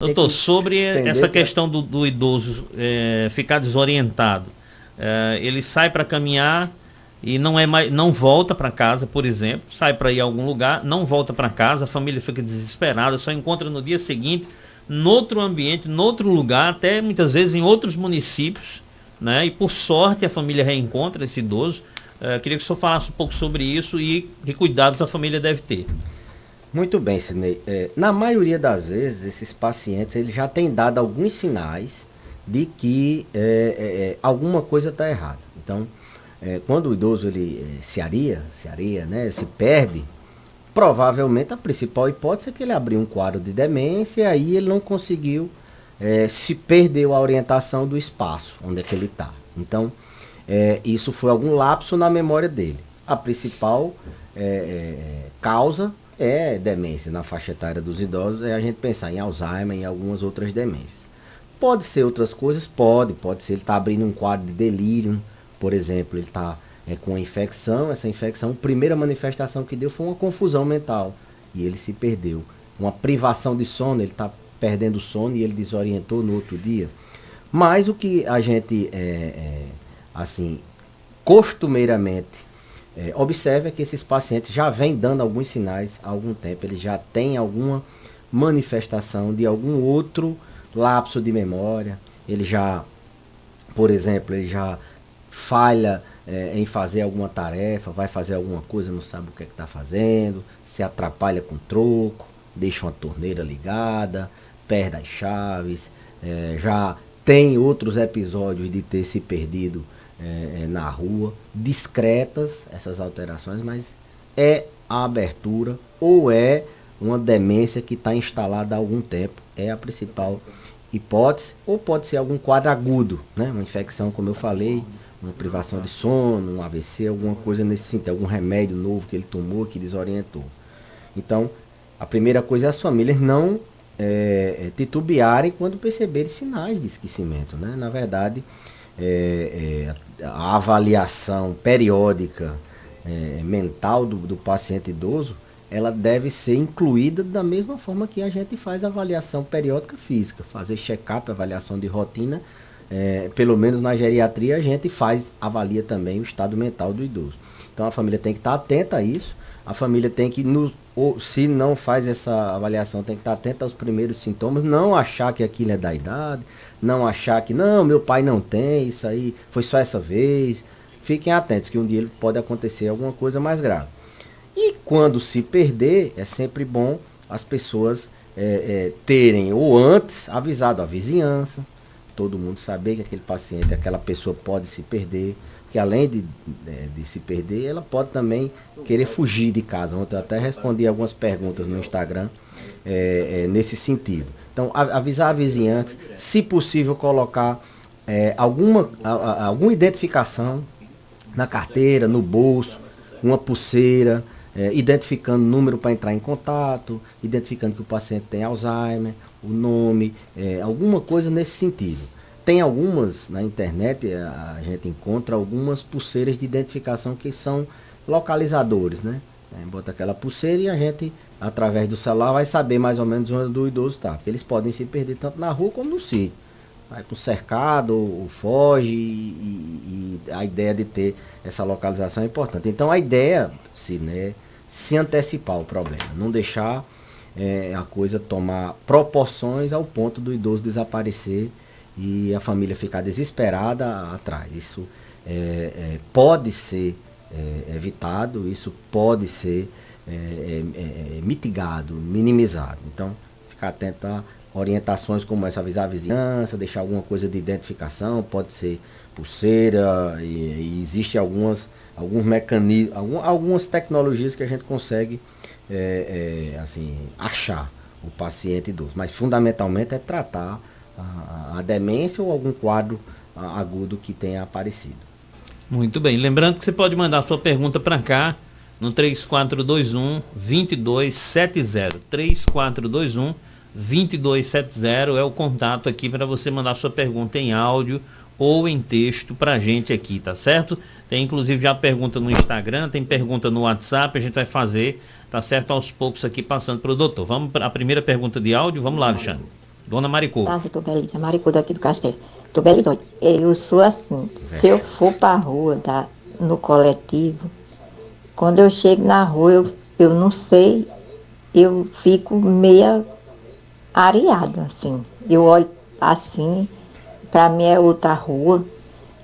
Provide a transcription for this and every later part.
Doutor, sobre essa entender questão do idoso ficar desorientado, ele sai para caminhar e não volta para casa, por exemplo, sai para ir a algum lugar, não volta para casa, a família fica desesperada, só encontra no dia seguinte, noutro ambiente, noutro lugar, até muitas vezes em outros municípios, né? E por sorte a família reencontra esse idoso. Queria que o senhor falasse um pouco sobre isso e que cuidados a família deve ter. Muito bem, Sidney. Na maioria das vezes, esses pacientes eles já têm dado alguns sinais de que alguma coisa está errada. Então, quando o idoso ele se aria, né, se perde, provavelmente a principal hipótese é que ele abriu um quadro de demência e aí ele não conseguiu, se perdeu a orientação do espaço onde é que ele está. Então, isso foi algum lapso na memória dele. A principal causa é demência na faixa etária dos idosos, é a gente pensar em Alzheimer e em algumas outras demências. Pode ser outras coisas? Pode ser ele está abrindo um quadro de delírio, por exemplo, ele está com uma infecção, essa infecção, a primeira manifestação que deu foi uma confusão mental e ele se perdeu. Uma privação de sono, ele está perdendo o sono e ele desorientou no outro dia. Mas o que a gente, assim, costumeiramente observa que esses pacientes já vêm dando alguns sinais há algum tempo, eles já têm alguma manifestação de algum outro lapso de memória, ele já, por exemplo, ele já falha em fazer alguma tarefa, vai fazer alguma coisa, não sabe o que está fazendo, se atrapalha com troco, deixa uma torneira ligada, perde as chaves, já tem outros episódios de ter se perdido na rua, discretas essas alterações, mas é a abertura ou é uma demência que está instalada há algum tempo, é a principal hipótese, ou pode ser algum quadro agudo, né? Uma infecção, como eu falei, uma privação de sono, um AVC, alguma coisa nesse sentido, algum remédio novo que ele tomou que desorientou. Então, a primeira coisa é as famílias não titubearem quando perceberem sinais de esquecimento, né? Na verdade, a avaliação periódica mental do paciente idoso, ela deve ser incluída da mesma forma que a gente faz avaliação periódica física, fazer check-up, avaliação de rotina, pelo menos na geriatria a gente avalia também o estado mental do idoso. Então a família tem que estar atenta a isso, a família tem que, se não faz essa avaliação, tem que estar atenta aos primeiros sintomas, não achar que aquilo é da idade, não achar que, não, meu pai não tem, isso aí foi só essa vez. Fiquem atentos que um dia pode acontecer alguma coisa mais grave. E quando se perder, é sempre bom as pessoas terem, ou antes, avisado a vizinhança, todo mundo saber que aquele paciente, aquela pessoa pode se perder, que além de se perder, ela pode também querer fugir de casa. Ontem eu até respondi algumas perguntas no Instagram nesse sentido. Então, avisar a vizinhança, se possível colocar alguma identificação na carteira, no bolso, uma pulseira, identificando o número para entrar em contato, identificando que o paciente tem Alzheimer, o nome, alguma coisa nesse sentido. Tem algumas, na internet, a gente encontra algumas pulseiras de identificação que são localizadores, né? Bota aquela pulseira e a gente, através do celular, vai saber mais ou menos onde o idoso está. Porque eles podem se perder tanto na rua como no sítio. Vai para o cercado, ou foge, e a ideia de ter essa localização é importante. Então a ideia, se antecipar ao problema, não deixar a coisa tomar proporções ao ponto do idoso desaparecer e a família ficar desesperada atrás. Isso pode ser evitado, isso pode ser mitigado, minimizado. Então, ficar atento a orientações como essa, avisar a vizinhança, deixar alguma coisa de identificação, pode ser pulseira, e existe alguns mecanismos, algumas tecnologias que a gente consegue achar o paciente idoso. Mas fundamentalmente é tratar a demência ou algum quadro agudo que tenha aparecido. Muito bem. Lembrando que você pode mandar sua pergunta para cá no 3421-2270. 3421-2270 é o contato aqui para você mandar sua pergunta em áudio ou em texto para a gente aqui, tá certo? Tem inclusive já pergunta no Instagram, tem pergunta no WhatsApp, a gente vai fazer, tá certo? Aos poucos aqui passando para o doutor. Vamos para a primeira pergunta de áudio. Vamos lá, Alexandre. Dona Maricô. Tá, doutor Belize, a Maricô daqui do Castelo. Doutor Belize, olha, eu sou assim, se eu for pra rua, no coletivo, quando eu chego na rua, eu não sei, eu fico meia areada, assim. Eu olho assim, pra mim é outra rua.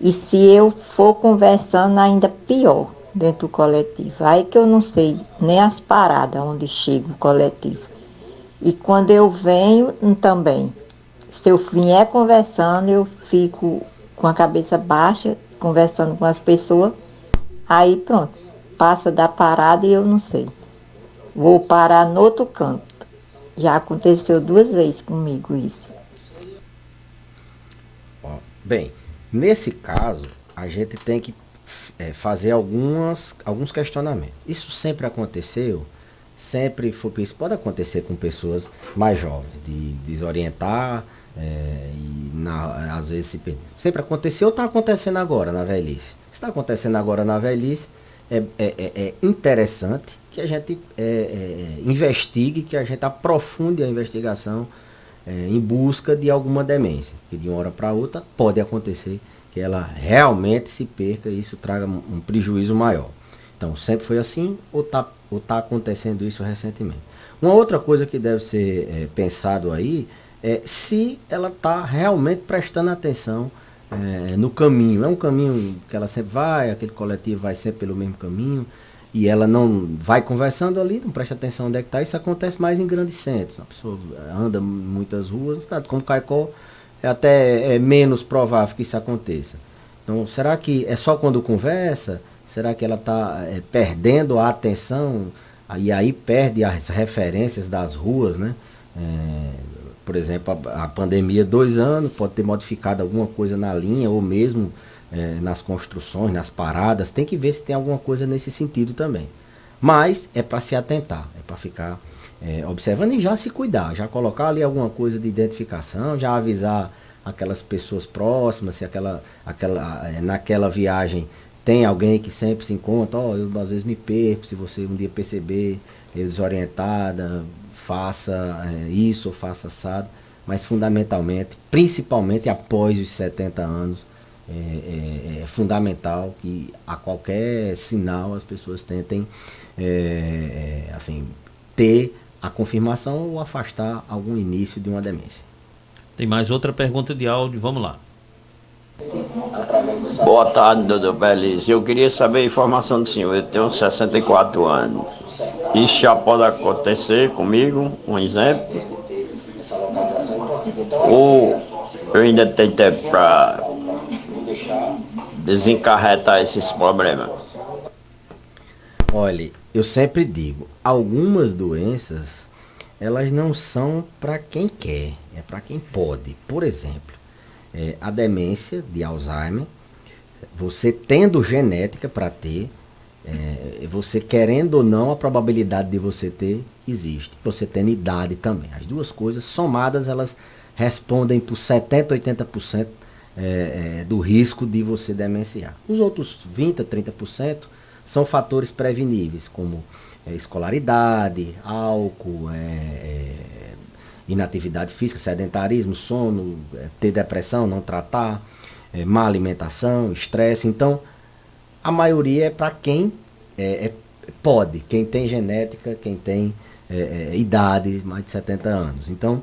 E se eu for conversando, ainda pior dentro do coletivo. Aí que eu não sei nem as paradas onde chega o coletivo. E quando eu venho também, se eu vier conversando, eu fico com a cabeça baixa, conversando com as pessoas. Aí pronto, passa da parada e eu não sei. Vou parar no outro canto. Já aconteceu 2 vezes comigo isso. Ó, bem, nesse caso, a gente tem que fazer alguns questionamentos. Isso sempre aconteceu, sempre foi, isso pode acontecer com pessoas mais jovens, de desorientar às vezes se perder. Sempre aconteceu ou está acontecendo agora na velhice? Se está acontecendo agora na velhice, é interessante que a gente investigue, que a gente aprofunde a investigação em busca de alguma demência, que de uma hora para outra pode acontecer que ela realmente se perca e isso traga um prejuízo maior. Então, sempre foi assim ou tá acontecendo isso recentemente? Uma outra coisa que deve ser pensado aí é se ela está realmente prestando atenção no caminho. É um caminho que ela sempre vai, aquele coletivo vai sempre pelo mesmo caminho, e ela não vai conversando ali, não presta atenção onde é que está. Isso acontece mais em grandes centros. A pessoa anda muitas ruas, estado como Caicó, é até menos provável que isso aconteça. Então, será que é só quando conversa? Será que ela está perdendo a atenção? E aí perde as referências das ruas, né? Por exemplo, a pandemia, 2 anos, pode ter modificado alguma coisa na linha, ou mesmo nas construções, nas paradas. Tem que ver se tem alguma coisa nesse sentido também. Mas é para se atentar, é para ficar observando e já se cuidar, já colocar ali alguma coisa de identificação, já avisar aquelas pessoas próximas, se naquela viagem tem alguém que sempre se encontra, eu às vezes me perco, se você um dia perceber, eu desorientada, faça isso ou faça assado, mas fundamentalmente, principalmente após os 70 anos, é fundamental que a qualquer sinal as pessoas tentem assim, ter a confirmação ou afastar algum início de uma demência. Tem mais outra pergunta de áudio, vamos lá. Boa tarde, doutor Belize. Eu queria saber a informação do senhor. Eu tenho 64 anos. Isso já pode acontecer comigo, um exemplo? Ou eu ainda tenho tempo para desencarretar esses problemas? Olha, eu sempre digo, algumas doenças, elas não são para quem quer, é para quem pode. Por exemplo, a demência de Alzheimer, você tendo genética para ter, você querendo ou não, a probabilidade de você ter existe. Você tendo idade também. As duas coisas somadas, elas respondem por 70%, 80% do risco de você demenciar. Os outros 20%, 30% são fatores preveníveis, como escolaridade, álcool, inatividade física, sedentarismo, sono, ter depressão, não tratar, má alimentação, estresse. Então, a maioria é para quem pode, quem tem genética, quem tem idade, mais de 70 anos. Então,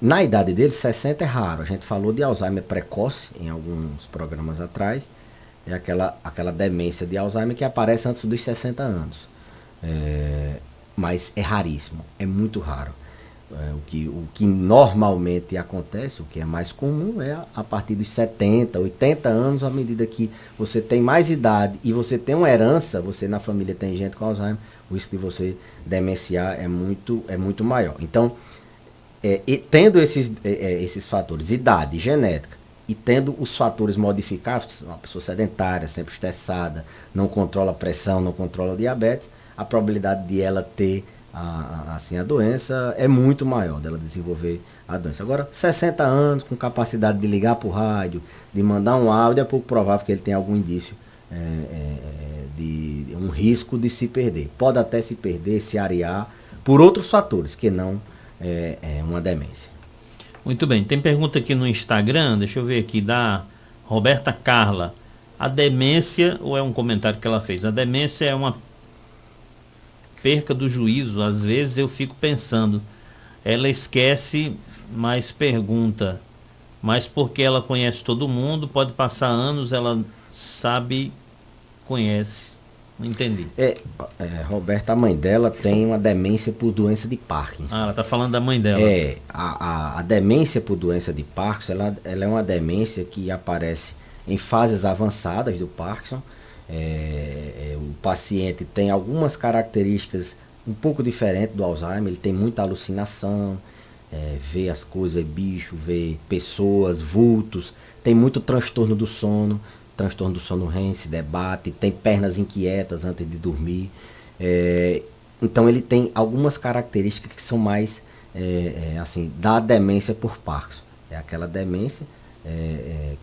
na idade dele, 60 é raro. A gente falou de Alzheimer precoce em alguns programas atrás. É aquela demência de Alzheimer que aparece antes dos 60 anos. Mas é raríssimo, é muito raro. O que normalmente acontece, o que é mais comum, é a partir dos 70, 80 anos, à medida que você tem mais idade e você tem uma herança, você na família tem gente com Alzheimer, o risco de você demenciar é muito maior. Então, tendo esses fatores, idade, genética, e tendo os fatores modificados, uma pessoa sedentária, sempre estressada, não controla a pressão, não controla a diabetes, a probabilidade de ela ter a doença é muito maior, dela desenvolver a doença. Agora, 60 anos, com capacidade de ligar para o rádio, de mandar um áudio, é pouco provável que ele tenha algum indício de um risco de se perder. Pode até se perder, se arear, por outros fatores, que não uma demência. Muito bem, tem pergunta aqui no Instagram, deixa eu ver aqui, da Roberta Carla. A demência, ou é um comentário que ela fez, a demência é uma perca do juízo, às vezes eu fico pensando, ela esquece, mas pergunta, mas porque ela conhece todo mundo, pode passar anos, ela sabe, conhece, não entendi. Roberta, a mãe dela tem uma demência por doença de Parkinson. Ah, ela está falando da mãe dela. A demência por doença de Parkinson, ela é uma demência que aparece em fases avançadas do Parkinson. O paciente tem algumas características um pouco diferentes do Alzheimer, ele tem muita alucinação, vê as coisas, vê bicho, vê pessoas, vultos, tem muito transtorno do sono REM, se debate, tem pernas inquietas antes de dormir. Então ele tem algumas características que são mais assim, da demência por Parkinson. É aquela demência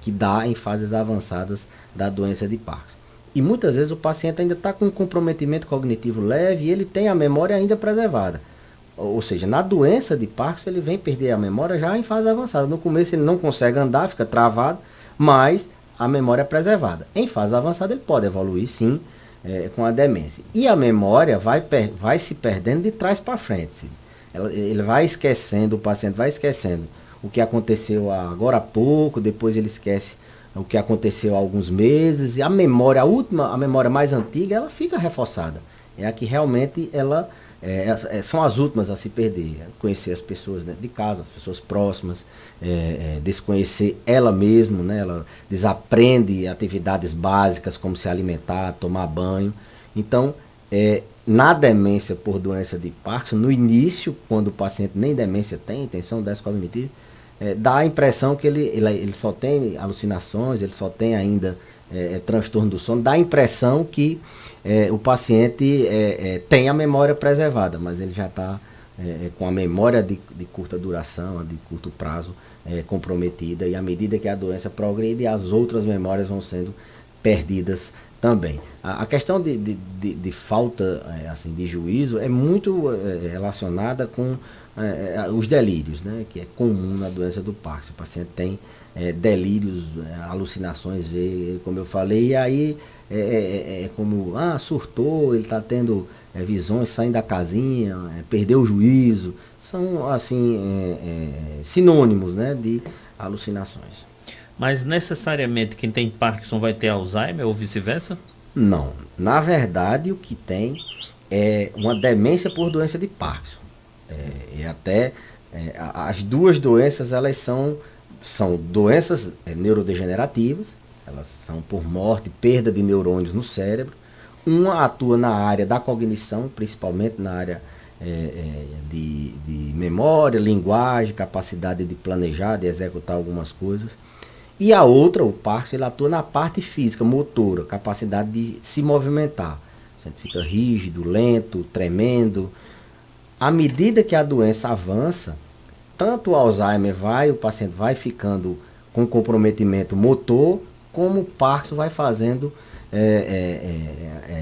que dá em fases avançadas da doença de Parkinson. E muitas vezes o paciente ainda está com um comprometimento cognitivo leve e ele tem a memória ainda preservada. Ou seja, na doença de Parkinson ele vem perder a memória já em fase avançada. No começo ele não consegue andar, fica travado, mas a memória é preservada. Em fase avançada ele pode evoluir sim com a demência. E a memória vai se perdendo de trás para frente. Ele vai esquecendo, o paciente vai esquecendo o que aconteceu agora há pouco, depois ele esquece o que aconteceu há alguns meses, e a memória mais antiga, ela fica reforçada. É a que realmente ela são as últimas a se perder. Conhecer as pessoas dentro de casa, as pessoas próximas, desconhecer ela mesma, né? Ela desaprende atividades básicas como se alimentar, tomar banho. Então, na demência por doença de Parkinson, no início, quando o paciente nem demência tem só um déficit cognitivo, dá a impressão que ele só tem alucinações, ele só tem ainda transtorno do sono, dá a impressão que o paciente tem a memória preservada, mas ele já está com a memória de curta duração, de curto prazo comprometida, e à medida que a doença progride, as outras memórias vão sendo perdidas também. A questão de falta assim, de juízo é muito relacionada com os delírios, né, que é comum na doença do Parkinson. O paciente tem delírios, alucinações, como eu falei, e aí como, surtou, ele está tendo visões, saindo da casinha, perdeu o juízo. São, assim, sinônimos, né, de alucinações. Mas necessariamente quem tem Parkinson vai ter Alzheimer ou vice-versa? Não. Na verdade, o que tem é uma demência por doença de Parkinson. As duas doenças, elas são doenças neurodegenerativas, elas são por morte, perda de neurônios no cérebro. Uma atua na área da cognição, principalmente na área de memória, linguagem, capacidade de planejar, de executar algumas coisas. E a outra, o Parkinson, ele atua na parte física, motora, capacidade de se movimentar. Você fica rígido, lento, tremendo. À medida que a doença avança, tanto o Alzheimer o paciente vai ficando com comprometimento motor, como o Parkinson vai fazendo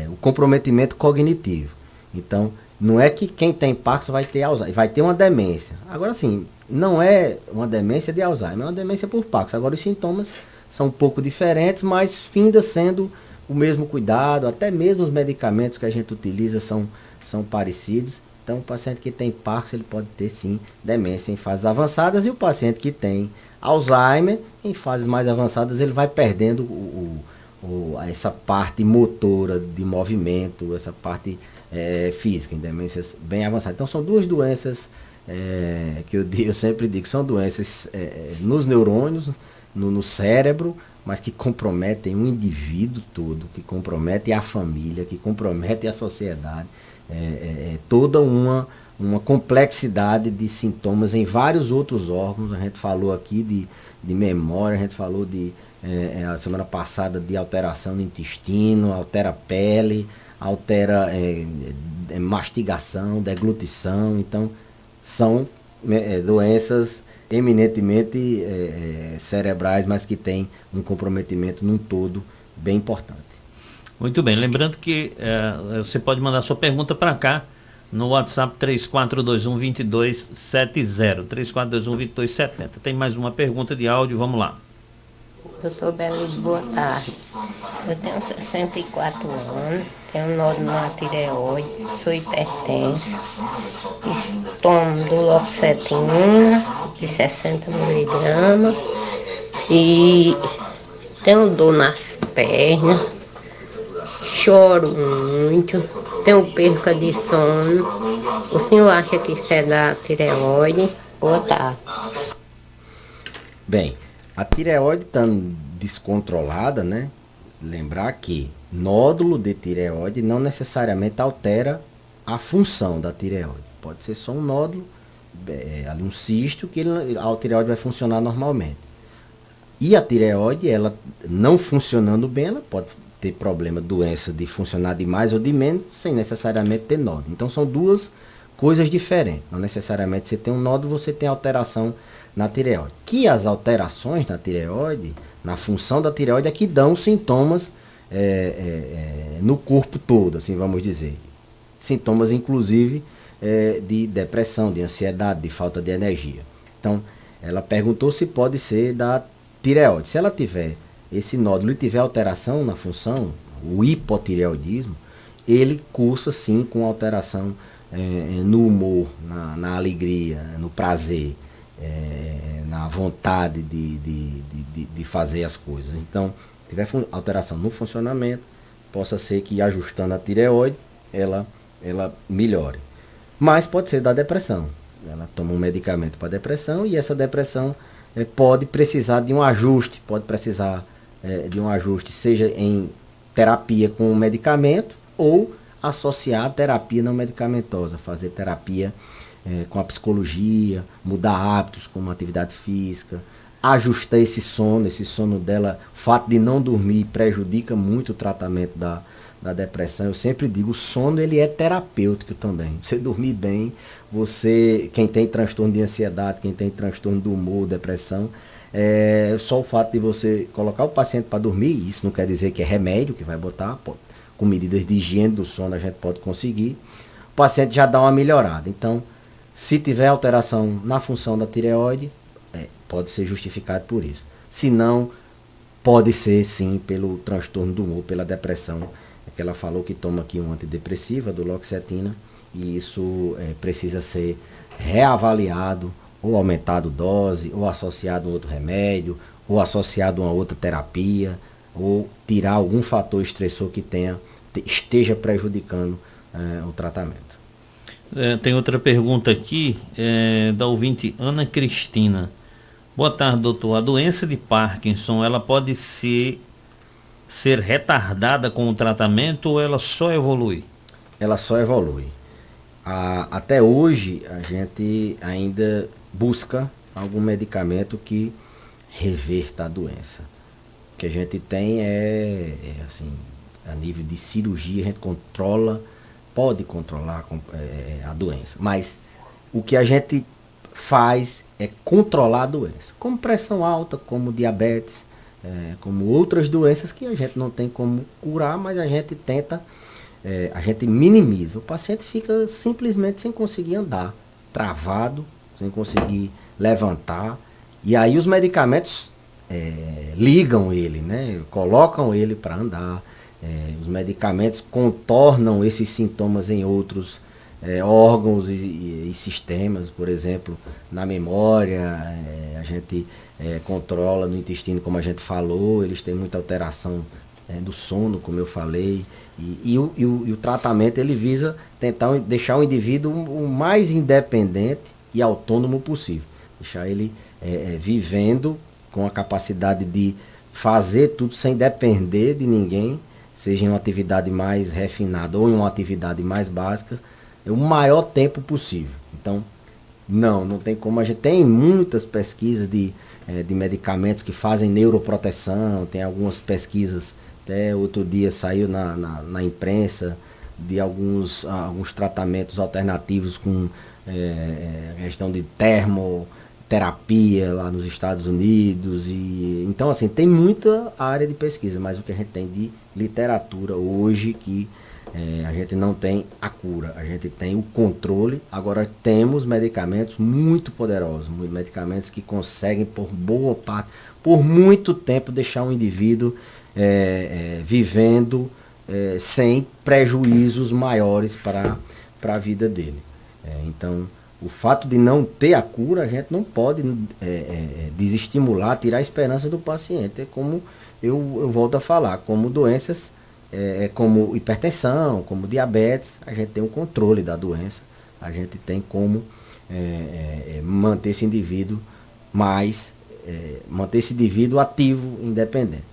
o comprometimento cognitivo. Então, não é que quem tem Parkinson vai ter Alzheimer, vai ter uma demência. Agora sim, não é uma demência de Alzheimer, é uma demência por Parkinson. Agora os sintomas são um pouco diferentes, mas finda sendo o mesmo cuidado, até mesmo os medicamentos que a gente utiliza são parecidos. Então, o paciente que tem Parkinson, ele pode ter sim demência em fases avançadas, e o paciente que tem Alzheimer, em fases mais avançadas, ele vai perdendo essa parte motora de movimento, essa parte física, em demências bem avançadas. Então, são duas doenças que eu sempre digo, são doenças nos neurônios, no cérebro, mas que comprometem o indivíduo todo, que comprometem a família, que comprometem a sociedade. Toda uma complexidade de sintomas em vários outros órgãos. A gente falou aqui de memória, a gente falou a semana passada de alteração no intestino, altera a pele, altera mastigação, deglutição. Então, são doenças eminentemente cerebrais, mas que têm um comprometimento num todo bem importante. Muito bem, lembrando que você pode mandar sua pergunta para cá no WhatsApp 3421-2270. 3421-2270. Tem mais uma pergunta de áudio, vamos lá. Doutor Beliz, boa tarde. Eu tenho 64 anos, tenho um nódulo na tireoide, sou hipertenso, tomo duloxetina de 60 miligramas e tenho dor nas pernas, choro muito, tenho perca de sono. O senhor acha que isso é da tireoide? Boa tarde. Bem, a tireoide estando descontrolada, né? Lembrar que nódulo de tireoide não necessariamente altera a função da tireoide. Pode ser só um nódulo, ali um cisto, que a tireoide vai funcionar normalmente. E a tireoide, ela não funcionando bem, ela pode ter problema, doença de funcionar de mais ou de menos, sem necessariamente ter nódulo. Então são duas coisas diferentes. Não necessariamente você tem um nódulo, você tem alteração na tireoide. Que as alterações na tireoide, na função da tireoide, é que dão sintomas no corpo todo, assim vamos dizer. Sintomas, inclusive, de depressão, de ansiedade, de falta de energia. Então, ela perguntou se pode ser da tireoide. Se ela tiver esse nódulo e tiver alteração na função, o hipotireoidismo, ele cursa sim com alteração no humor, na alegria, no prazer, na vontade de fazer as coisas. Então, se tiver alteração no funcionamento, possa ser que ajustando a tireoide, ela melhore. Mas pode ser da depressão. Ela toma um medicamento para depressão e essa depressão pode precisar de um ajuste, seja em terapia com medicamento ou associar a terapia não medicamentosa, fazer terapia com a psicologia, mudar hábitos como atividade física, ajustar esse sono dela. O fato de não dormir prejudica muito o tratamento da depressão. Eu sempre digo, o sono ele é terapêutico também. Você dormir bem, quem tem transtorno de ansiedade, quem tem transtorno do humor, depressão, só o fato de você colocar o paciente para dormir, isso não quer dizer que é remédio que vai botar, com medidas de higiene do sono a gente pode conseguir, o paciente já dá uma melhorada. Então, se tiver alteração na função da tireoide, pode ser justificado por isso. Se não, pode ser sim pelo transtorno do humor, pela depressão, que ela falou que toma aqui um antidepressivo, a duloxetina, e isso precisa ser reavaliado, ou aumentado dose, ou associado a um outro remédio, ou associado a uma outra terapia, ou tirar algum fator estressor que esteja prejudicando o tratamento. Tem outra pergunta aqui, da ouvinte Ana Cristina. Boa tarde, doutor. A doença de Parkinson, ela pode ser retardada com o tratamento ou ela só evolui? Ela só evolui. Até hoje, a gente ainda busca algum medicamento que reverta a doença. O que a gente tem assim, a nível de cirurgia, a gente pode controlar a doença. Mas o que a gente faz é controlar a doença. Como pressão alta, como diabetes, como outras doenças que a gente não tem como curar, mas a gente tenta, a gente minimiza. O paciente fica simplesmente sem conseguir andar, travado, sem conseguir levantar. E aí os medicamentos ligam ele, né? Colocam ele para andar. Os medicamentos contornam esses sintomas em outros órgãos e sistemas, por exemplo, na memória, a gente controla no intestino, como a gente falou, eles têm muita alteração do sono, como eu falei, e o tratamento ele visa tentar deixar o indivíduo o mais independente e autônomo possível, deixar ele vivendo com a capacidade de fazer tudo sem depender de ninguém, seja em uma atividade mais refinada ou em uma atividade mais básica, o maior tempo possível. Então, não tem como. A gente tem muitas pesquisas de medicamentos que fazem neuroproteção, tem algumas pesquisas, até outro dia saiu na imprensa, de alguns tratamentos alternativos com questão de termoterapia lá nos Estados Unidos. Então, assim, tem muita área de pesquisa, mas o que a gente tem de literatura hoje que A gente não tem a cura, a gente tem o controle. Agora temos medicamentos muito poderosos, medicamentos que conseguem por boa parte, por muito tempo, deixar um indivíduo vivendo sem prejuízos maiores para a vida dele. Então, o fato de não ter a cura, a gente não pode desestimular, tirar a esperança do paciente. É como eu volto a falar, como doenças, como hipertensão, como diabetes, a gente tem o controle da doença, a gente tem como manter esse indivíduo manter esse indivíduo ativo, independente.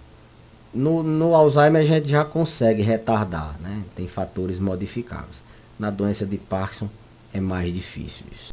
No Alzheimer a gente já consegue retardar, né? Tem fatores modificáveis. Na doença de Parkinson é mais difícil isso.